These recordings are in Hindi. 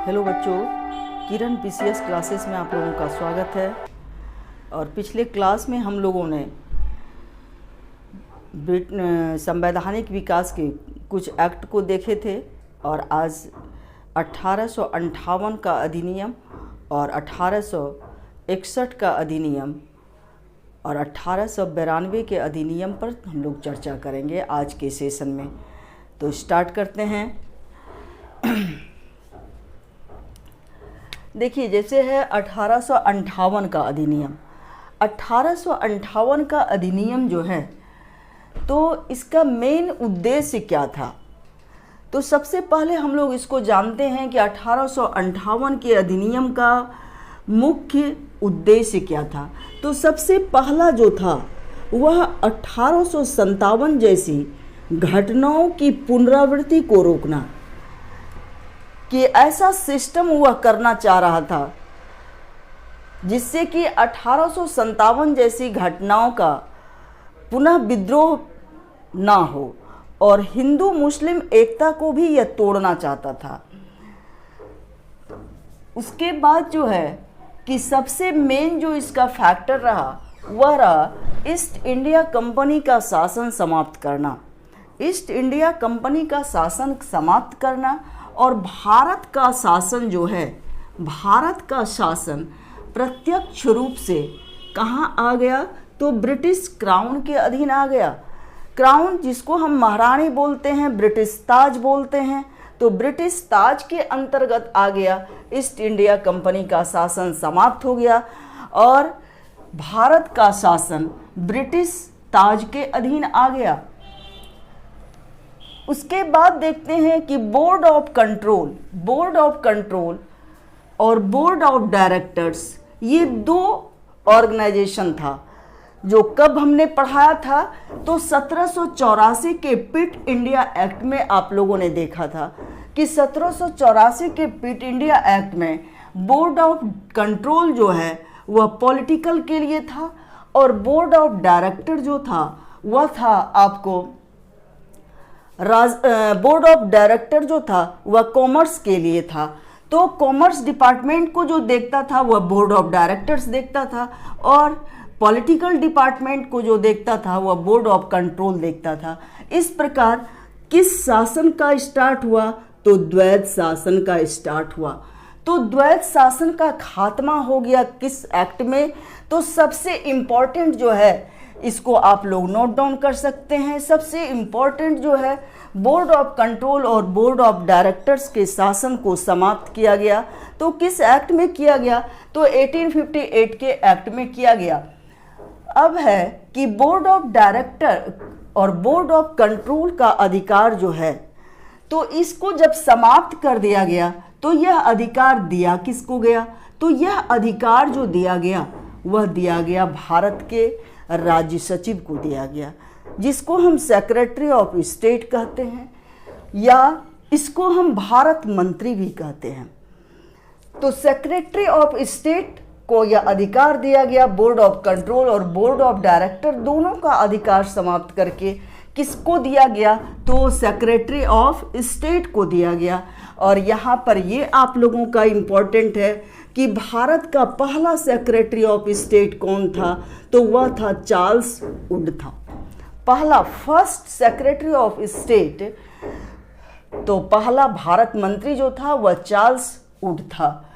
हेलो बच्चों, किरण पीसीएस क्लासेस में आप लोगों का स्वागत है। और पिछले क्लास में हम लोगों ने संवैधानिक विकास के कुछ एक्ट को देखे थे और आज 1858 का अधिनियम और 1861 का अधिनियम और 1892 के अधिनियम पर हम लोग चर्चा करेंगे आज के सेशन में। तो स्टार्ट करते हैं। देखिए, जैसे है 1858 का अधिनियम। 1858 का अधिनियम जो है, तो इसका मेन उद्देश्य क्या था? तो सबसे पहले हम लोग इसको जानते हैं कि 1858 के अधिनियम का मुख्य उद्देश्य क्या था। तो सबसे पहला जो था वह 1857 जैसी घटनाओं की पुनरावृत्ति को रोकना, कि ऐसा सिस्टम वह करना चाह रहा था जिससे कि 1857 जैसी घटनाओं का पुनः विद्रोह ना हो, और हिंदू मुस्लिम एकता को भी यह तोड़ना चाहता था। उसके बाद जो है कि सबसे मेन जो इसका फैक्टर रहा वह रहा ईस्ट इंडिया कंपनी का शासन समाप्त करना। ईस्ट इंडिया कंपनी का शासन समाप्त करना और भारत का शासन जो है, भारत का शासन प्रत्यक्ष रूप से कहाँ आ गया? तो ब्रिटिश क्राउन के अधीन आ गया। क्राउन जिसको हम महारानी बोलते हैं, ब्रिटिश ताज बोलते हैं, तो ब्रिटिश ताज के अंतर्गत आ गया। ईस्ट इंडिया कंपनी का शासन समाप्त हो गया और भारत का शासन ब्रिटिश ताज के अधीन आ गया। उसके बाद देखते हैं कि बोर्ड ऑफ कंट्रोल और बोर्ड ऑफ डायरेक्टर्स, ये दो ऑर्गेनाइजेशन था जो कब हमने पढ़ाया था? तो 1784 के पिट इंडिया एक्ट में आप लोगों ने देखा था कि 1784 के पिट इंडिया एक्ट में बोर्ड ऑफ कंट्रोल जो है वह पॉलिटिकल के लिए था और बोर्ड ऑफ डायरेक्टर जो था वह था आपको बोर्ड ऑफ डायरेक्टर जो था वह कॉमर्स के लिए था। तो कॉमर्स डिपार्टमेंट को जो देखता था वह बोर्ड ऑफ डायरेक्टर्स देखता था और पॉलिटिकल डिपार्टमेंट को जो देखता था वह बोर्ड ऑफ कंट्रोल देखता था। इस प्रकार किस शासन का स्टार्ट हुआ? तो द्वैध शासन का स्टार्ट हुआ। तो द्वैध शासन का खात्मा हो गया किस एक्ट में? तो सबसे इम्पॉर्टेंट जो है, इसको आप लोग नोट डाउन कर सकते हैं, सबसे इम्पॉर्टेंट जो है बोर्ड ऑफ कंट्रोल और बोर्ड ऑफ डायरेक्टर्स के शासन को समाप्त किया गया। तो किस एक्ट में किया गया? तो 1858 के एक्ट में किया गया। अब है कि बोर्ड ऑफ डायरेक्टर और बोर्ड ऑफ कंट्रोल का अधिकार जो है, तो इसको जब समाप्त कर दिया गया तो यह अधिकार दिया किसको गया? तो यह अधिकार जो दिया गया वह दिया गया भारत के राज्य सचिव को दिया गया, जिसको हम सेक्रेटरी ऑफ स्टेट कहते हैं या इसको हम भारत मंत्री भी कहते हैं। तो सेक्रेटरी ऑफ स्टेट को यह अधिकार दिया गया, बोर्ड ऑफ कंट्रोल और बोर्ड ऑफ डायरेक्टर दोनों का अधिकार समाप्त करके किसको दिया गया? तो सेक्रेटरी ऑफ स्टेट को दिया गया। और यहाँ पर ये आप लोगों का इम्पोर्टेंट है कि भारत का पहला सेक्रेटरी ऑफ स्टेट कौन था? तो वह था चार्ल्स वुड था। पहला फर्स्ट सेक्रेटरी ऑफ स्टेट, तो पहला भारत मंत्री जो था वह चार्ल्स वुड था।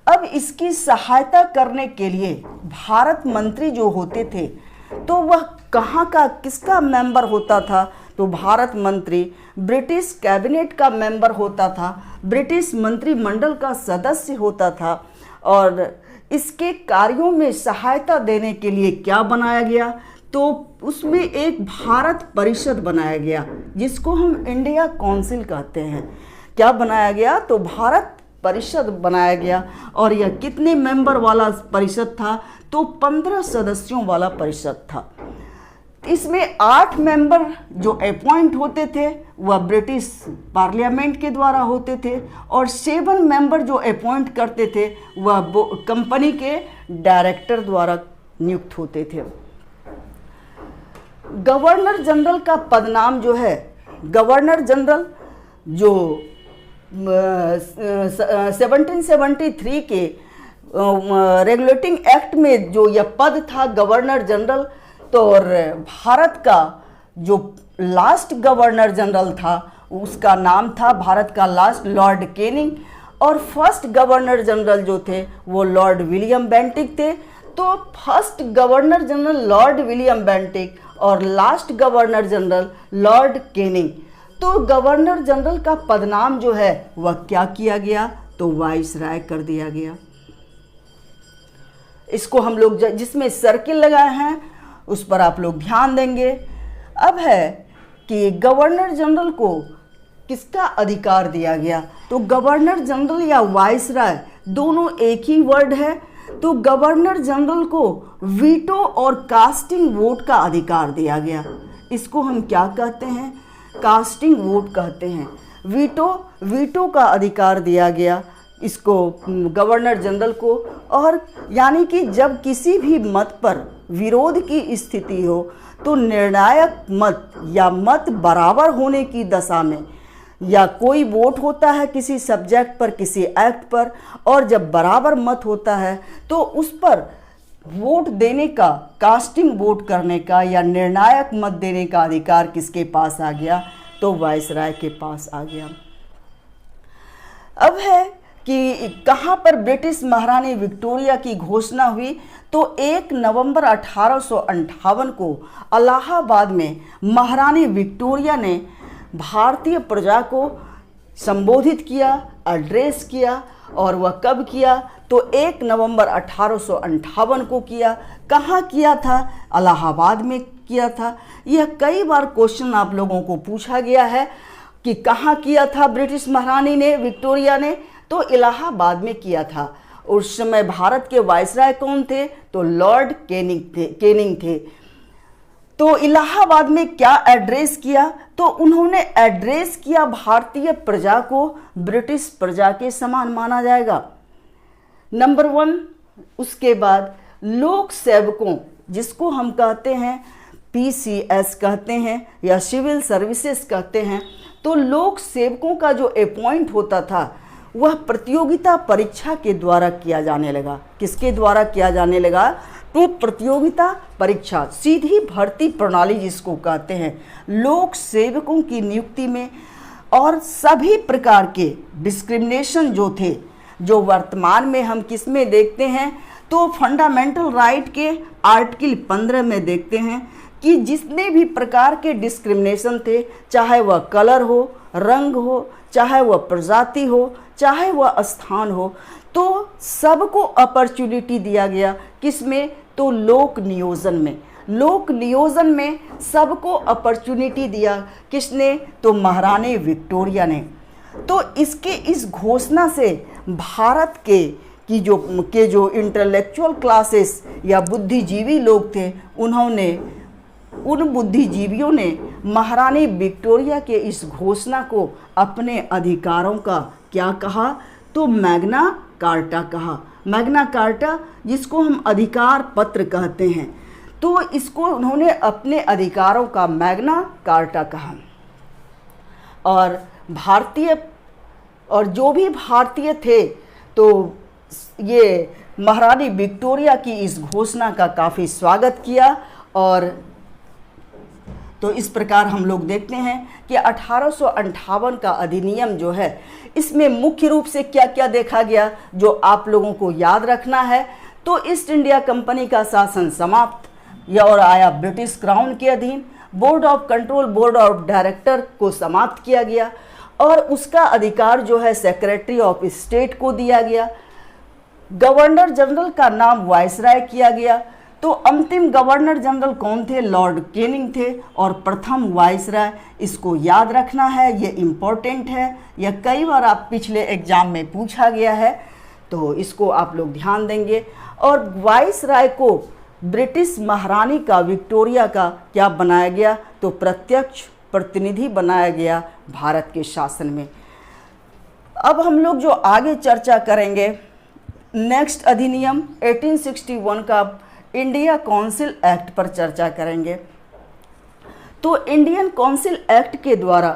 अब इसकी सहायता करने के लिए भारत मंत्री जो होते थे तो वह कहाँ का किसका मेंबर होता था? तो भारत मंत्री ब्रिटिश कैबिनेट का मेंबर होता था, ब्रिटिश मंत्रिमंडल का सदस्य होता था। और इसके कार्यों में सहायता देने के लिए क्या बनाया गया? तो उसमें एक भारत परिषद बनाया गया, जिसको हम इंडिया काउंसिल कहते हैं। क्या बनाया गया? तो भारत परिषद बनाया गया। और यह कितने मेंबर वाला परिषद था? तो 15 सदस्यों वाला परिषद था। इसमें 8 मेंबर जो अपॉइंट होते थे वह ब्रिटिश पार्लियामेंट के द्वारा होते थे और 7 मेंबर जो अपॉइंट करते थे वह कंपनी के डायरेक्टर द्वारा नियुक्त होते थे। गवर्नर जनरल का पदनाम जो है, गवर्नर जनरल जो 1773 के रेगुलेटिंग एक्ट में जो यह पद था गवर्नर जनरल, तो और भारत का जो लास्ट गवर्नर जनरल था उसका नाम था भारत का लास्ट लॉर्ड कैनिंग, और फर्स्ट गवर्नर जनरल जो थे वो लॉर्ड विलियम बेंटिक थे। तो first governor general Lord William Bentinck और last governor general Lord Canning. तो गवर्नर जनरल का पदनाम जो है वह क्या किया गया, तो वाइसराय कर दिया गया। इसको हम लोग जिसमें सर्किल लगाए हैं उस पर आप लोग ध्यान देंगे। अब है कि गवर्नर जनरल को किसका अधिकार दिया गया, तो गवर्नर जनरल या वाइसराय दोनों एक ही वर्ड है। तो गवर्नर जनरल को वीटो और कास्टिंग वोट का अधिकार दिया गया। इसको हम क्या कहते हैं, कास्टिंग वोट कहते हैं। वीटो का अधिकार दिया गया इसको गवर्नर जनरल को। और यानी कि जब किसी भी मत पर विरोध की स्थिति हो तो निर्णायक मत या मत बराबर होने की दशा में, या कोई वोट होता है किसी सब्जेक्ट पर, किसी एक्ट पर, और जब बराबर मत होता है तो उस पर वोट देने का, कास्टिंग वोट करने का या निर्णायक मत देने का अधिकार किसके पास आ गया, तो वाइसराय के पास आ गया। अब है कि कहाँ पर ब्रिटिश महारानी विक्टोरिया की घोषणा हुई, तो 1 नवंबर 1858 को इलाहाबाद में महारानी विक्टोरिया ने भारतीय प्रजा को संबोधित किया, एड्रेस किया। और वह कब किया, तो 1 नवंबर 1858 को किया। कहाँ किया था, इलाहाबाद में किया था। यह कई बार क्वेश्चन आप लोगों को पूछा गया है कि कहाँ किया था ब्रिटिश महारानी ने, विक्टोरिया ने, तो इलाहाबाद में किया था। उस समय भारत के वाइसराय कौन थे, तो लॉर्ड कैनिंग थे। तो इलाहाबाद में क्या एड्रेस किया, तो उन्होंने एड्रेस किया भारतीय प्रजा को ब्रिटिश प्रजा के समान माना जाएगा, नंबर 1। उसके बाद लोक सेवकों, जिसको हम कहते हैं PCS कहते हैं या सिविल सर्विसेज कहते हैं, तो लोक सेवकों का जो अपॉइंट होता था वह प्रतियोगिता परीक्षा के द्वारा किया जाने लगा। किसके द्वारा किया जाने लगा, तो प्रतियोगिता परीक्षा, सीधी भर्ती प्रणाली जिसको कहते हैं, लोक सेवकों की नियुक्ति में। और सभी प्रकार के डिस्क्रिमिनेशन जो थे, जो वर्तमान में हम किस में देखते हैं, तो फंडामेंटल राइट के आर्टिकल 15 में देखते हैं कि जितने भी प्रकार के डिस्क्रिमिनेशन थे, चाहे वह कलर हो, रंग हो, चाहे वह प्रजाति हो, चाहे वह स्थान हो, तो सबको अपॉर्चुनिटी दिया गया। किसमें, तो लोक नियोजन में। लोक नियोजन में सबको अपॉर्चुनिटी दिया किसने, तो महारानी विक्टोरिया ने। तो इस घोषणा से भारत के जो इंटेलेक्चुअल क्लासेस या बुद्धिजीवी लोग थे, उन बुद्धिजीवियों ने महारानी विक्टोरिया के इस घोषणा को अपने अधिकारों का क्या कहा, तो मैग्ना कार्टा कहा। मैग्ना कार्टा जिसको हम अधिकार पत्र कहते हैं, तो इसको उन्होंने अपने अधिकारों का मैग्ना कार्टा कहा। और जो भी भारतीय थे, तो ये महारानी विक्टोरिया की इस घोषणा का काफ़ी स्वागत किया। और तो इस प्रकार हम लोग देखते हैं कि 1858 का अधिनियम जो है, इसमें मुख्य रूप से क्या क्या देखा गया, जो आप लोगों को याद रखना है। तो ईस्ट इंडिया कंपनी का शासन समाप्त और आया ब्रिटिश क्राउन के अधीन। Board of control, board of director को समाप्त किया गया और उसका अधिकार जो है सेक्रेटरी ऑफ स्टेट को दिया गया। गवर्नर जनरल का नाम वाइसराय किया गया। तो अंतिम गवर्नर जनरल कौन थे, लॉर्ड कैनिंग थे। और प्रथम वाइसराय, इसको याद रखना है, ये इम्पोर्टेंट है, यह कई बार आप पिछले एग्जाम में पूछा गया है, तो इसको आप लोग ध्यान देंगे। और वाइसराय को ब्रिटिश महारानी का, विक्टोरिया का क्या बनाया गया, तो प्रत्यक्ष प्रतिनिधि बनाया गया भारत के शासन में। अब हम लोग जो आगे चर्चा करेंगे, नेक्स्ट अधिनियम 1861 का इंडिया काउंसिल एक्ट पर चर्चा करेंगे। तो इंडियन काउंसिल एक्ट के द्वारा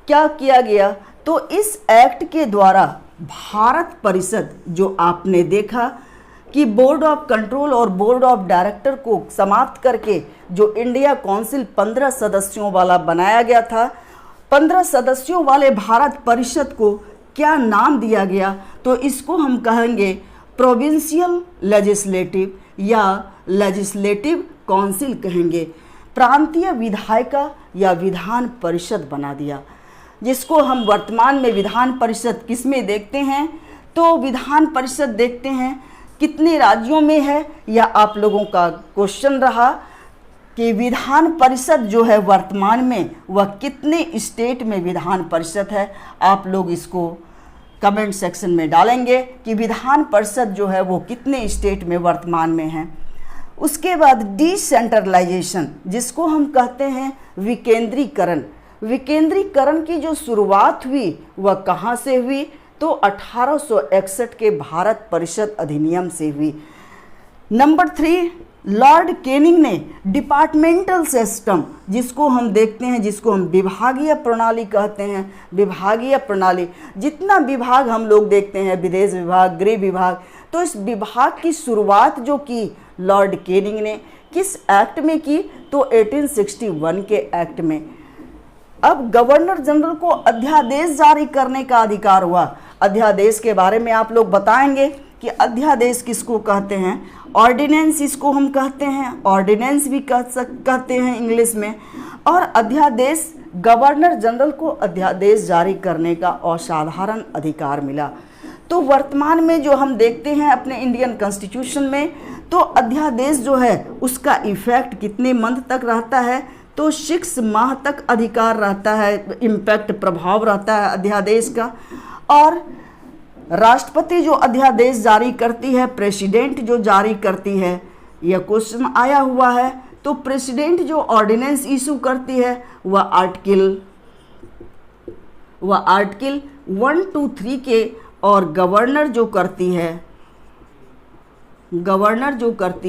क्या किया गया तो इस एक्ट के द्वारा भारत परिषद, जो आपने देखा कि बोर्ड ऑफ कंट्रोल और बोर्ड ऑफ डायरेक्टर को समाप्त करके जो इंडिया काउंसिल 15 सदस्यों वाला बनाया गया था, 15 सदस्यों वाले भारत परिषद को क्या नाम दिया गया, तो इसको हम कहेंगे प्रोविंशियल लेजिस्लेटिव या लेजिस्लेटिव काउंसिल कहेंगे। प्रांतीय विधायिका या विधान परिषद बना दिया, जिसको हम वर्तमान में विधान परिषद किस में देखते हैं, तो विधान परिषद देखते हैं कितने राज्यों में है, या आप लोगों का क्वेश्चन रहा कि विधान परिषद जो है वर्तमान में वह कितने स्टेट में विधान परिषद है। आप लोग इसको कमेंट सेक्शन में डालेंगे कि विधान परिषद जो है वो कितने स्टेट में वर्तमान में है। उसके बाद डिसेंट्रलाइजेशन, जिसको हम कहते हैं विकेंद्रीकरण। विकेंद्रीकरण की जो शुरुआत हुई वह कहाँ से हुई, तो 1861 के भारत परिषद अधिनियम से हुई। नंबर 3, लॉर्ड कैनिंग ने डिपार्टमेंटल सिस्टम, जिसको हम देखते हैं, जिसको हम विभागीय प्रणाली कहते हैं, विभागीय प्रणाली, जितना विभाग हम लोग देखते हैं, विदेश विभाग, गृह विभाग, तो इस विभाग की शुरुआत जो की लॉर्ड कैनिंग ने किस एक्ट में की, तो 1861 के एक्ट में। अब गवर्नर जनरल को अध्यादेश जारी करने का अधिकार हुआ। अध्यादेश के बारे में आप लोग बताएंगे कि अध्यादेश किसको कहते हैं, ऑर्डिनेंस इसको हम कहते हैं, ऑर्डिनेंस भी कहते हैं इंग्लिश में। और अध्यादेश, गवर्नर जनरल को अध्यादेश जारी करने का असाधारण अधिकार मिला। तो वर्तमान में जो हम देखते हैं अपने इंडियन कॉन्स्टिट्यूशन में, तो अध्यादेश जो है उसका इफेक्ट कितने मंथ तक रहता है, तो 6 माह तक अधिकार रहता है, इम्पैक्ट प्रभाव रहता है अध्यादेश का। और राष्ट्रपति जो अध्यादेश जारी करती है, प्रेसिडेंट जो जारी करती है, यह क्वेश्चन आया हुआ है। तो प्रेसिडेंट जो ऑर्डिनेंस इशू करती है वह आर्टिकल 1, 2, 3 के, और गवर्नर जो करती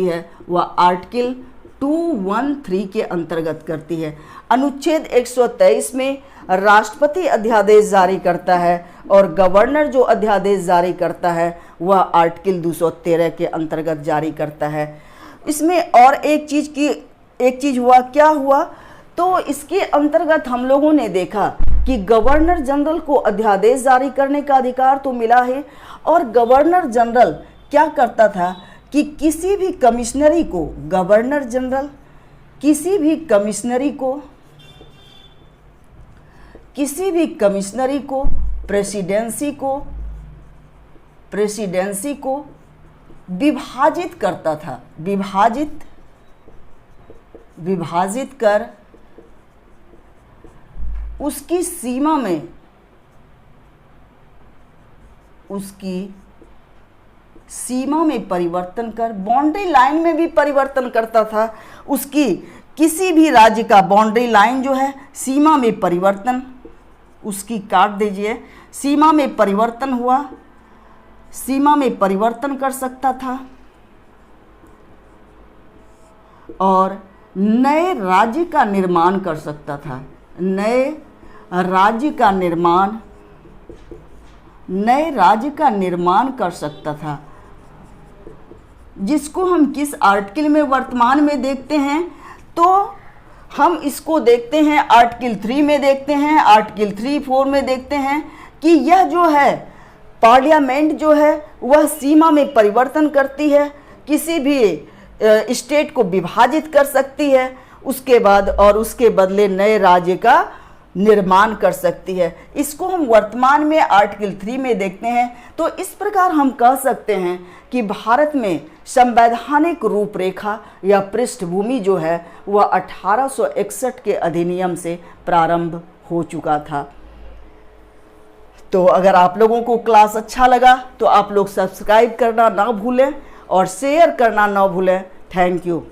है वह आर्टिकल 213 के अंतर्गत करती है। अनुच्छेद 123 में राष्ट्रपति अध्यादेश जारी करता है और गवर्नर जो अध्यादेश जारी करता है वह आर्टिकल 213 के अंतर्गत जारी करता है। इसमें और एक चीज हुआ, क्या हुआ, तो इसके अंतर्गत हम लोगों ने देखा कि गवर्नर जनरल को अध्यादेश जारी करने का अधिकार तो मिला है, और गवर्नर जनरल क्या करता था कि किसी भी कमिश्नरी को, गवर्नर जनरल किसी भी कमिश्नरी को प्रेसिडेंसी को विभाजित करता था, विभाजित कर उसकी सीमा में परिवर्तन कर, बाउंड्री लाइन में भी परिवर्तन करता था। उसकी किसी भी राज्य का बाउंड्री लाइन जो है, सीमा में परिवर्तन, उसकी काट दीजिए, सीमा में परिवर्तन हुआ, सीमा में परिवर्तन कर सकता था और नए राज्य का निर्माण कर सकता था, नए राज्य का निर्माण कर सकता था, जिसको हम किस आर्टिकल में वर्तमान में देखते हैं, तो हम इसको देखते हैं आर्टिकल 3 में देखते हैं, आर्टिकल 3-4 में देखते हैं कि यह जो है पार्लियामेंट जो है वह सीमा में परिवर्तन करती है, किसी भी स्टेट को विभाजित कर सकती है, उसके बाद और उसके बदले नए राज्य का निर्माण कर सकती है। इसको हम वर्तमान में आर्टिकल 3 में देखते हैं। तो इस प्रकार हम कह सकते हैं कि भारत में संवैधानिक रूपरेखा या पृष्ठभूमि जो है वह 1861 के अधिनियम से प्रारंभ हो चुका था। तो अगर आप लोगों को क्लास अच्छा लगा तो आप लोग सब्सक्राइब करना ना भूलें और शेयर करना ना भूलें। Thank you.